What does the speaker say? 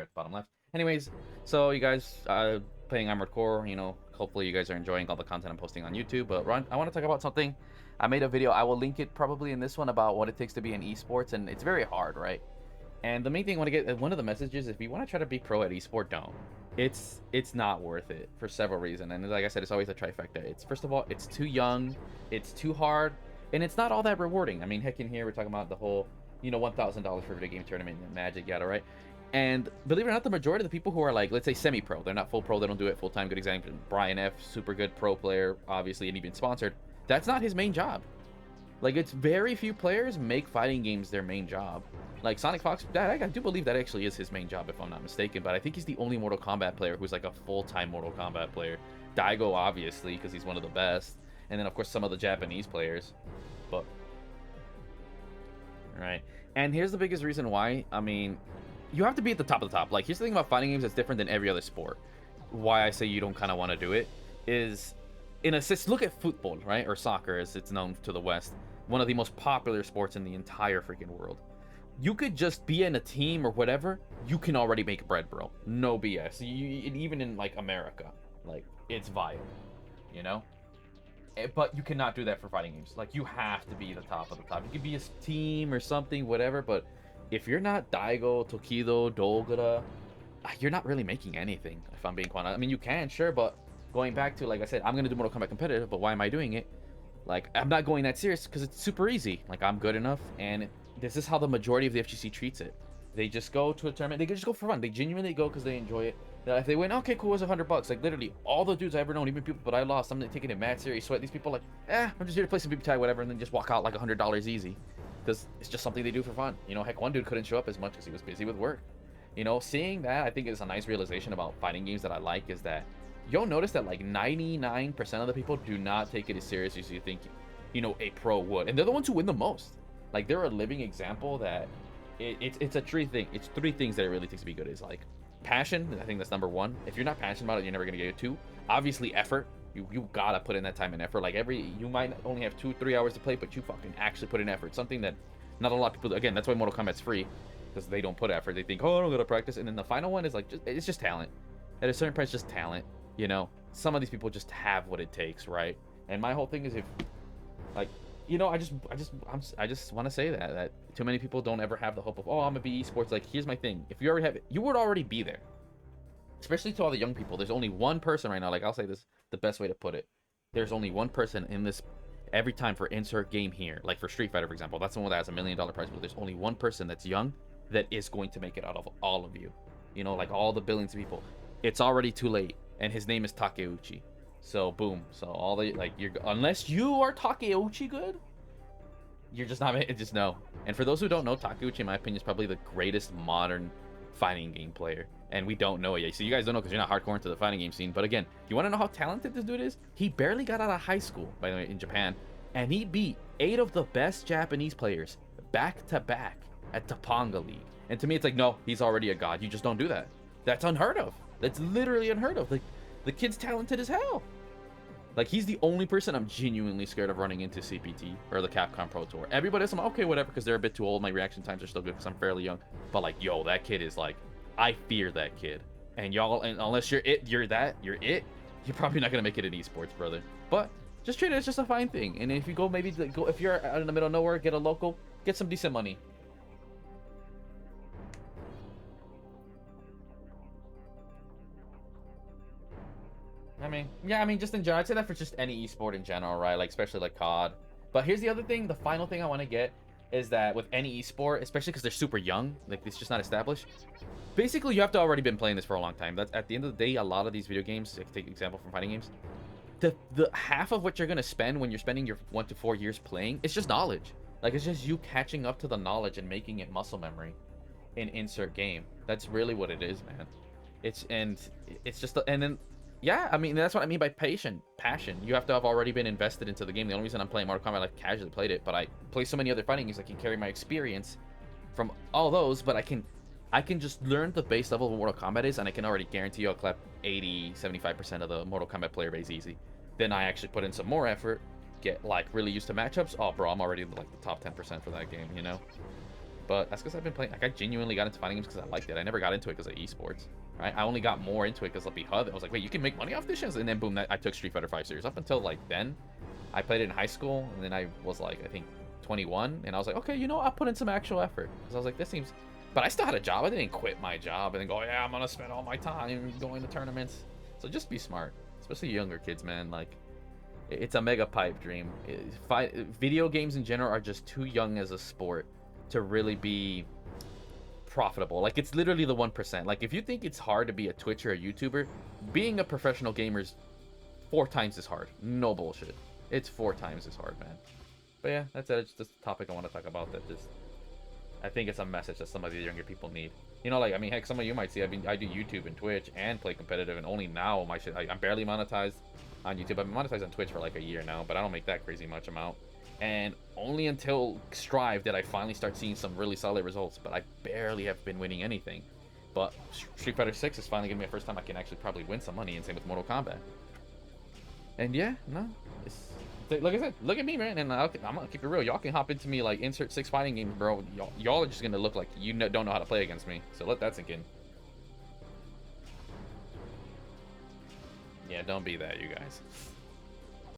here at the bottom left. Anyways, so you guys playing Armored Core, hopefully you guys are enjoying all the content I'm posting on YouTube. But Ron, I want to talk about something. I made a video. I will link it probably in this one about what it takes to be in esports, and it's very hard, right? And the main thing I want to get, one of the messages, if you want to try to be pro at esport, don't. It's not worth it for several reasons. And like I said, it's always a trifecta. It's, first of all, it's too young, it's too hard, and it's not all that rewarding. I mean, heck, in here we're talking about the whole, $1,000 for a video game tournament and Magic, yada, right? And believe it or not, the majority of the people who are like, let's say semi-pro, they're not full pro, they don't do it full-time. Good example, Brian F, super good pro player, obviously, and even sponsored. That's not his main job. Like, it's very few players make fighting games their main job. Like Sonic Fox, I do believe that actually is his main job, if I'm not mistaken. But I think he's the only Mortal Kombat player who's like a full-time Mortal Kombat player. Daigo, obviously, because he's one of the best. And then, of course, some of the Japanese players. But, right. And here's the biggest reason why. I mean, you have to be at the top of the top. Like, here's the thing about fighting games that's different than every other sport. Why I say you don't kind of want to do it is, in a sense, look at football, right? Or soccer, as it's known to the West. One of the most popular sports in the entire freaking world. You could just be in a team or whatever, you can already make bread, bro. No BS. Even in, like, America, like, it's viable, But you cannot do that for fighting games. Like, you have to be the top of the top. You could be a team or something, whatever, but if you're not Daigo, Tokido, Dogura, you're not really making anything, if I'm being quite honest. I mean, you can, sure, but going back to, like I said, I'm going to do Mortal Kombat competitive, but why am I doing it? Like, I'm not going that serious because it's super easy. Like, I'm good enough, and this is how the majority of the FGC treats it. They just go to a tournament. They just go for fun. They genuinely go because they enjoy it. If they win, okay, cool, it was $100. Like, literally, all the dudes I ever known, even people but I lost, I'm taking it mad serious. Sweat. These people like, I'm just here to play some BB tag, whatever, and then just walk out like $100 easy. Because it's just something they do for fun. Heck, one dude couldn't show up as much because he was busy with work. Seeing that, I think is a nice realization about fighting games that I like, is that you'll notice that like 99% of the people do not take it as serious as you think, a pro would. And they're the ones who win the most. Like, they're a living example that it's a three things that it really takes to be good. Is like passion. I think that's number one. If you're not passionate about it, you're never gonna get it. Two, obviously effort. You gotta put in that time and effort. Like, you might only have 2-3 hours to play, but you fucking actually put in effort. Something that not a lot of people do. Again, that's why Mortal Kombat's free, because they don't put effort. They think, oh, I don't gotta practice. And then the final one is like, it's just talent. At a certain point, it's just talent. Some of these people just have what it takes, right? And my whole thing is, if like, I just want to say that too many people don't ever have the hope of, oh, I'm gonna be esports. Like, here's my thing: if you already have it, you would already be there. Especially to all the young people. There's only one person right now. Like, I'll say this the best way to put it: there's only one person in this every time for insert game here. Like for Street Fighter, for example, that's the one that has $1 million prize. But there's only one person that's young that is going to make it out of all of you. Like all the billions of people. It's already too late, and his name is Takeuchi. So boom. So all the unless you are Takeuchi good, you're just not. Just no. And for those who don't know, Takeuchi, in my opinion, is probably the greatest modern fighting game player, and we don't know it yet. So you guys don't know because you're not hardcore into the fighting game scene. But again, you want to know how talented this dude is? He barely got out of high school, by the way, in Japan, and he beat 8 of the best Japanese players back to back at Topanga League. And to me, it's like, no, he's already a god. You just don't do that. That's unheard of. That's literally unheard of. Like, the kid's talented as hell. Like, he's the only person I'm genuinely scared of running into CPT or the Capcom Pro Tour. Everybody else, I'm okay, whatever, because they're a bit too old. My reaction times are still good because I'm fairly young. But, like, yo, that kid is, like, I fear that kid. And y'all, and unless you're it, you're probably not going to make it in esports, brother. But just treat it as just a fine thing. And if you go, maybe, if you're out in the middle of nowhere, get a local, get some decent money. I mean, just in general, I'd say that for just any esport in general, right? Like, especially like COD. But here's the other thing, the final thing I want to get is that with any esport, especially because they're super young, like, it's just not established. Basically, you have to already been playing this for a long time. That's at the end of the day, a lot of these video games, like, take an example from fighting games, the half of what you're gonna spend when you're spending your 1 to 4 years playing, it's just knowledge. Like, it's just you catching up to the knowledge and making it muscle memory in insert game. That's really what it is, man. It's just, and then. Yeah, I mean, that's what I mean by passion. You have to have already been invested into the game. The only reason I'm playing Mortal Kombat, I've casually played it, but I play so many other fighting games, I can carry my experience from all those, but I can just learn the base level of what Mortal Kombat is, and I can already guarantee you I'll clap 80-75% of the Mortal Kombat player base easy. Then I actually put in some more effort, get, like, really used to matchups. Oh, bro, I'm already, like, the top 10% for that game, But that's because I've been playing. Like, I genuinely got into fighting games because I liked it. I never got into it because of esports. Right? I only got more into it because of BHUD. I was like, wait, you can make money off this shit? And then boom, I took Street Fighter 5 serious. Up until like then, I played it in high school, and then I was like, I think 21, and I was like, okay, you know, I'll put in some actual effort. Because I was like, this seems. But I still had a job. I didn't quit my job and then go, yeah, I'm gonna spend all my time going to tournaments. So just be smart, especially younger kids, man. Like, it's a mega pipe dream. Video games in general are just too young as a sport to really be profitable. Like, it's literally the 1%. Like, if you think it's hard to be a Twitcher or a YouTuber, being a professional gamer is 4 times as hard. No bullshit. It's 4 times as hard, man. But yeah, that's it. It's just a topic I want to talk about that just... I think it's a message that some of the younger people need. You know, like, I mean, heck, some of you might see, I do YouTube and Twitch and play competitive, and only now my shit, I'm barely monetized on YouTube. I've been monetized on Twitch for like a year now, but I don't make that crazy much amount. And only until Strive did I finally start seeing some really solid results, but I barely have been winning anything. But Street Fighter 6 is finally giving me a first time I can actually probably win some money, and same with Mortal Kombat. And yeah, no, it's... Like I said, look at me, man, and I'm gonna keep it real. Y'all can hop into me like insert 6 fighting games, bro. Y'all are just gonna look like you don't know how to play against me. So let that sink in. Yeah, don't be that, you guys.